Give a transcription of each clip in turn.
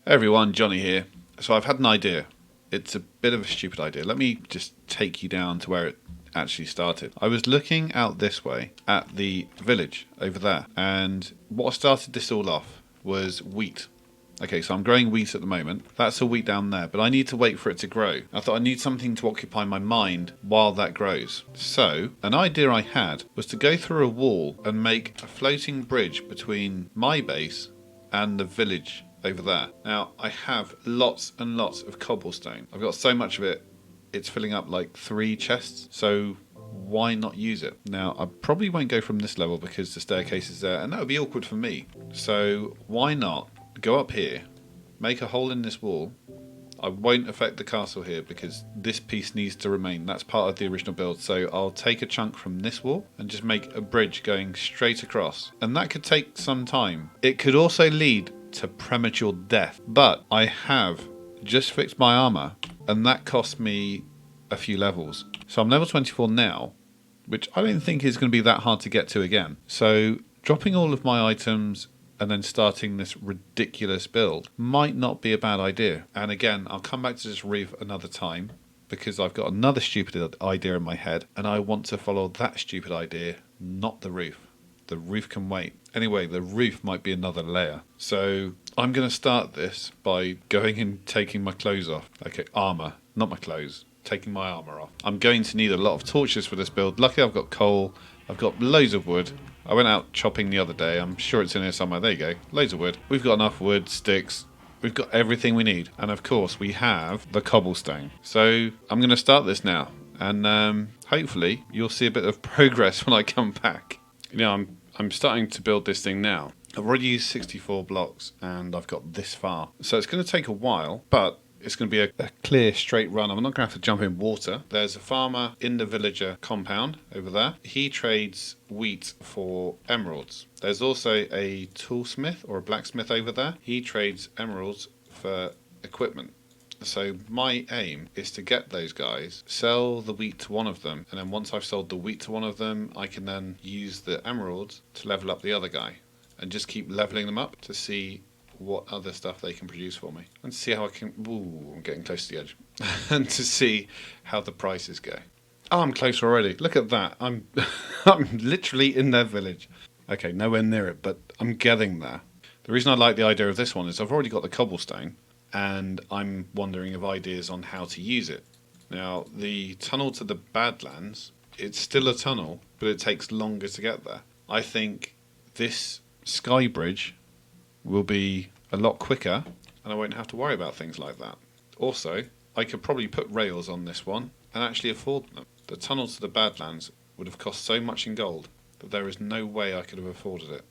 Hey everyone, Johnny here. So I've had an idea. It's a bit of a stupid idea. Let me just take you down to where it actually started. I was looking out this way at the village over there, and what started this all off was wheat. Okay, so I'm growing wheat at the moment. That's a wheat down there, but I need to wait for it to grow. I thought I need something to occupy my mind while that grows. So, an idea I had was to go through a wall and make a floating bridge between my base and the village over there. Now, I have lots and lots of cobblestone. I've got so much of it, it's filling up like 3 chests. So why not use it? Now, I probably won't go from this level because the staircase is there, and that would be awkward for me. So why not go up here, make a hole in this wall. I won't affect the castle here because this piece needs to remain. That's part of the original build. So I'll take a chunk from this wall and just make a bridge going straight across. And that could take some time. It could also lead to premature death. But I have just fixed my armor, and that cost me a few levels. So I'm level 24 now, which I don't think is going to be that hard to get to again. So dropping all of my items and then starting this ridiculous build might not be a bad idea. And again, I'll come back to this roof another time because I've got another stupid idea in my head and I want to follow that stupid idea, not the roof. The roof can wait. Anyway, the roof might be another layer. So I'm going to start this by going and taking my clothes off. Okay, armor, not my clothes. Taking my armor off. I'm going to need a lot of torches for this build. Luckily I've got coal. I've got loads of wood. I went out chopping the other day. I'm sure it's in here somewhere. There you go. Loads of wood. We've got enough wood, sticks. We've got everything we need. And of course we have the cobblestone. So I'm going to start this now. And hopefully you'll see a bit of progress when I come back. You know, I'm starting to build this thing now. I've already used 64 blocks and I've got this far. So it's going to take a while, but it's going to be a clear, straight run. I'm not going to have to jump in water. There's a farmer in the villager compound over there. He trades wheat for emeralds. There's also a toolsmith or a blacksmith over there. He trades emeralds for equipment. So my aim is to get those guys, sell the wheat to one of them, and then once I've sold the wheat to one of them, I can then use the emeralds to level up the other guy and just keep leveling them up to see what other stuff they can produce for me and see how I can. Ooh, I'm getting close to the edge. And to see how the prices go. Oh, I'm close already. Look at that. I'm literally in their village. Okay, nowhere near it, but I'm getting there. The reason I like the idea of this one is I've already got the cobblestone and I'm wondering of ideas on how to use it. Now, the tunnel to the Badlands, it's still a tunnel, but it takes longer to get there. I think this sky bridge will be a lot quicker and I won't have to worry about things like that. Also, I could probably put rails on this one and actually afford them. The tunnel to the Badlands would have cost so much in gold that there is no way I could have afforded it.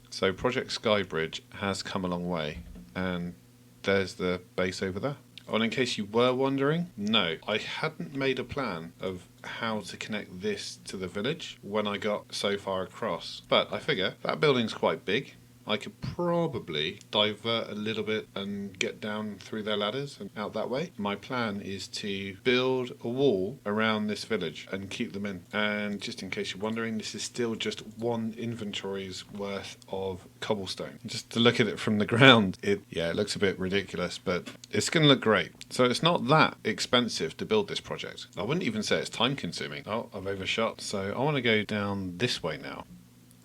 So Project Skybridge has come a long way, and there's the base over there. Oh, and in case you were wondering, no, I hadn't made a plan of how to connect this to the village when I got so far across. But I figure that building's quite big. I could probably divert a little bit and get down through their ladders and out that way. My plan is to build a wall around this village and keep them in. And just in case you're wondering, this is still just 1 inventory's worth of cobblestone. Just to look at it from the ground, it looks a bit ridiculous, but it's going to look great. So it's not that expensive to build this project. I wouldn't even say it's time consuming. Oh, I've overshot. So I want to go down this way now.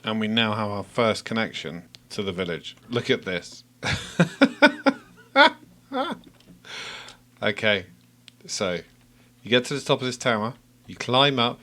And we now have our first connection to the village. Look at this. Okay, so you get to the top of this tower, you climb up,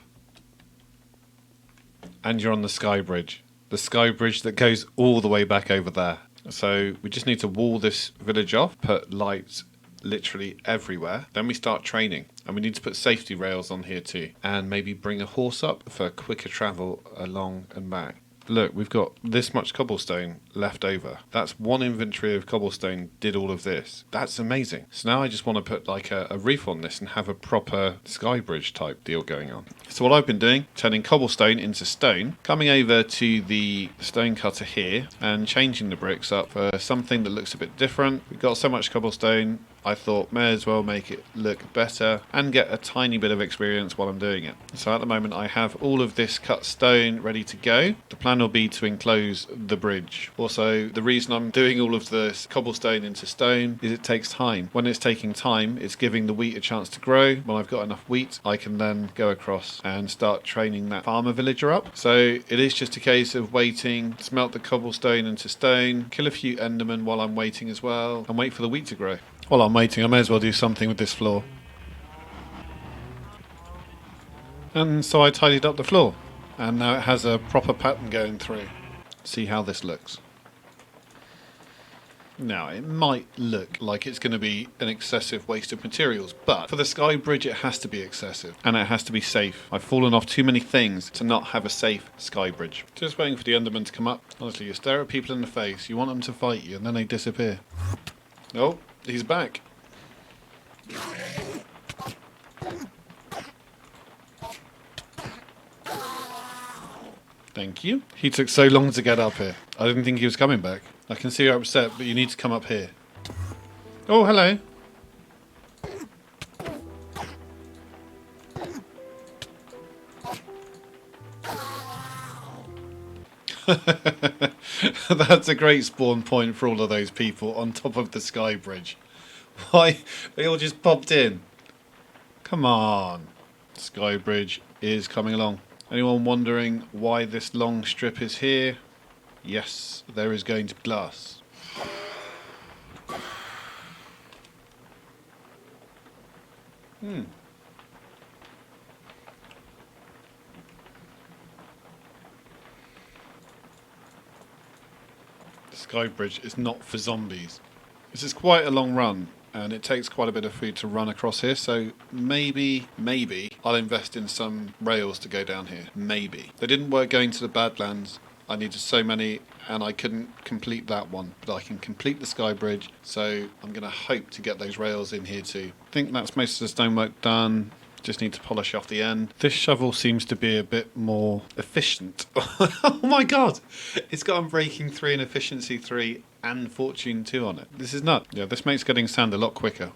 and you're on the sky bridge. The sky bridge that goes all the way back over there. So we just need to wall this village off, put lights literally everywhere. Then we start training, and we need to put safety rails on here too, and maybe bring a horse up for quicker travel along and back. Look, we've got this much cobblestone left over. That's 1 inventory of cobblestone did all of this. That's amazing. So now I just want to put like a roof on this and have a proper sky bridge type deal going on. So what I've been doing, turning cobblestone into stone, coming over to the stone cutter here and changing the bricks up for something that looks a bit different. We've got so much cobblestone, I thought may as well make it look better and get a tiny bit of experience while I'm doing it. So at the moment I have all of this cut stone ready to go. The plan will be to enclose the bridge. Also, the reason I'm doing all of this cobblestone into stone is it takes time. When it's taking time, it's giving the wheat a chance to grow. When I've got enough wheat, I can then go across and start training that farmer villager up. So it is just a case of waiting, smelt the cobblestone into stone, kill a few endermen while I'm waiting as well, and wait for the wheat to grow. While I'm waiting, I may as well do something with this floor. And so I tidied up the floor, and now it has a proper pattern going through. See how this looks. Now, it might look like it's going to be an excessive waste of materials, but for the sky bridge it has to be excessive, and it has to be safe. I've fallen off too many things to not have a safe sky bridge. Just waiting for the enderman to come up. Honestly, you stare at people in the face, you want them to fight you, and then they disappear. Oh, he's back. Thank you. He took so long to get up here. I didn't think he was coming back. I can see you're upset, but you need to come up here. Oh, hello. That's a great spawn point for all of those people on top of the sky bridge. Why? They all just popped in. Come on. Sky bridge is coming along. Anyone wondering why this long strip is here? Yes, there is going to be glass. The sky bridge is not for zombies. This is quite a long run, and it takes quite a bit of food to run across here, so maybe I'll invest in some rails to go down here. Maybe. They didn't work going to the Badlands. I needed so many, and I couldn't complete that one, but I can complete the sky bridge, so I'm going to hope to get those rails in here too. I think that's most of the stonework done. Just need to polish off the end. This shovel seems to be a bit more efficient. Oh my god! It's got Unbreaking 3 and Efficiency 3 and Fortune 2 on it. This is nuts. Yeah, this makes getting sand a lot quicker.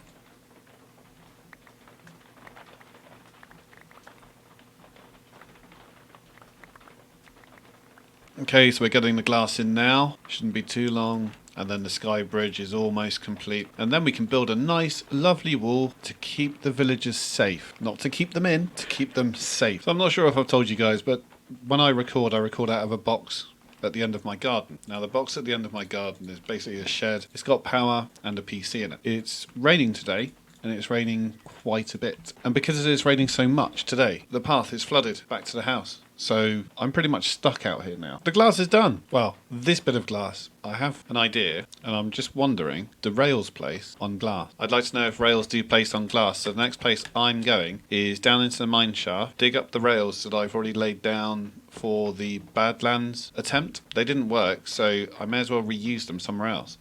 Okay, so we're getting the glass in now. Shouldn't be too long. And then the sky bridge is almost complete. And then we can build a nice, lovely wall to keep the villagers safe. Not to keep them in, to keep them safe. So I'm not sure if I've told you guys, but when I record out of a box at the end of my garden. Now the box at the end of my garden is basically a shed. It's got power and a PC in it. It's raining today. And it's raining quite a bit. And because it is raining so much today, the path is flooded back to the house. So I'm pretty much stuck out here now. The glass is done. Well, this bit of glass. I have an idea, and I'm just wondering, the rails place on glass. I'd like to know if rails do place on glass. So the next place I'm going is down into the mine shaft, dig up the rails that I've already laid down for the Badlands attempt. They didn't work, so I may as well reuse them somewhere else.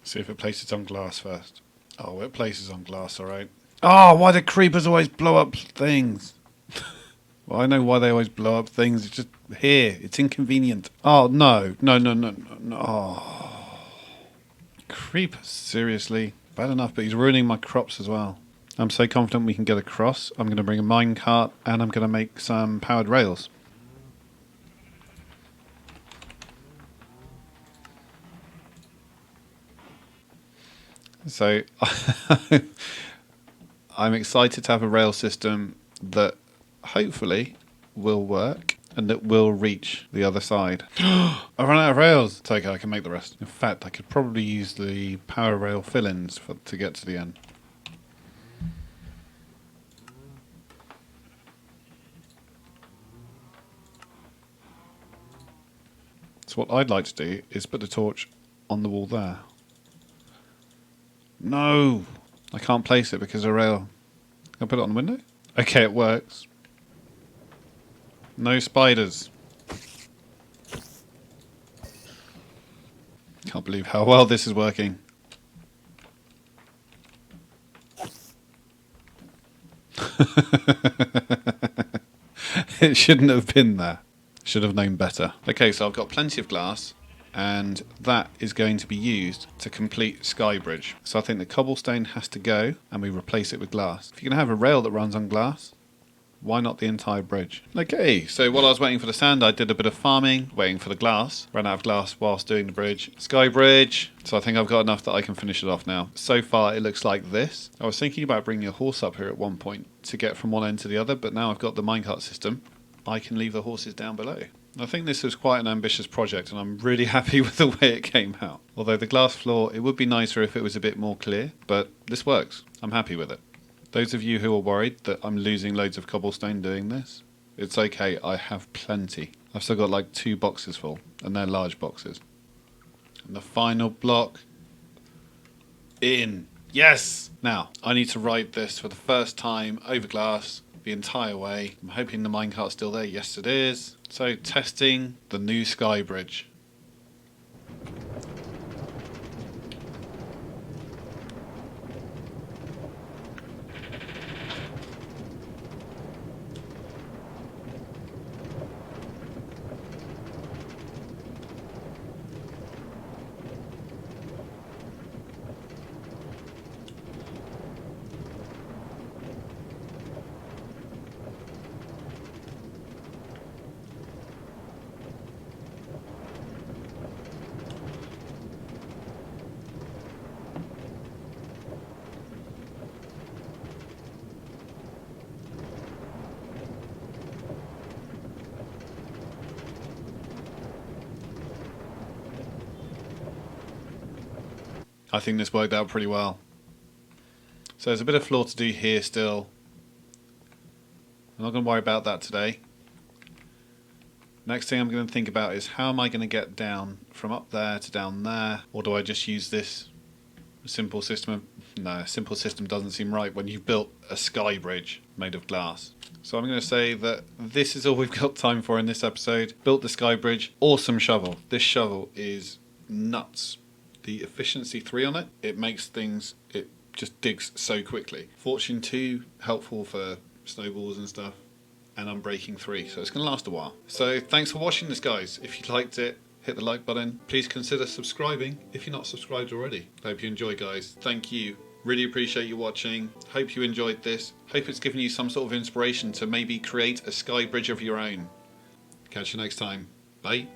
See if it places on glass first. Oh, it places on glass, alright. Oh, why do creepers always blow up things? Well, I know why they always blow up things. It's just here. It's inconvenient. Oh, no. No. Oh. Creepers, seriously. Bad enough, but he's ruining my crops as well. I'm so confident we can get across. I'm going to bring a mine cart and I'm going to make some powered rails. So I'm excited to have a rail system that hopefully will work and that will reach the other side. I ran out of rails. It's okay, I can make the rest. In fact, I could probably use the power rail fill-ins to get to the end. So what I'd like to do is put the torch on the wall there. No, I can't place it because of a rail. Can I put it on the window? Okay, it works. No spiders. Can't believe how well this is working. It shouldn't have been there. Should have known better. Okay, so I've got plenty of glass. and that is going to be used to complete Sky Bridge. So I think the cobblestone has to go and we replace it with glass. If you're going to have a rail that runs on glass, why not the entire bridge? Okay, so while I was waiting for the sand, I did a bit of farming, waiting for the glass. Ran out of glass whilst doing the bridge. Sky Bridge. So I think I've got enough that I can finish it off now. So far, it looks like this. I was thinking about bringing a horse up here at one point to get from one end to the other, but now I've got the minecart system, I can leave the horses down below. I think this was quite an ambitious project, and I'm really happy with the way it came out. Although the glass floor, it would be nicer if it was a bit more clear, but this works. I'm happy with it. Those of you who are worried that I'm losing loads of cobblestone doing this, it's okay, I have plenty. I've still got like 2 boxes full, and they're large boxes. And the final block, in. Yes! Now, I need to ride this for the first time over glass the entire way. I'm hoping the minecart's still there. Yes, it is. So, testing the new Sky Bridge. I think this worked out pretty well. So there's a bit of floor to do here still. I'm not going to worry about that today. Next thing I'm going to think about is how am I going to get down from up there to down there? Or do I just use this simple system? No, simple system doesn't seem right when you've built a sky bridge made of glass. So I'm going to say that this is all we've got time for in this episode. Built the sky bridge. Awesome shovel. This shovel is nuts. The efficiency 3 on it, it makes things, it just digs so quickly. Fortune 2, helpful for snowballs and stuff. And Unbreaking 3, so it's going to last a while. So thanks for watching this, guys. If you liked it, hit the like button. Please consider subscribing if you're not subscribed already. Hope you enjoy, guys. Thank you. Really appreciate you watching. Hope you enjoyed this. Hope it's given you some sort of inspiration to maybe create a sky bridge of your own. Catch you next time. Bye.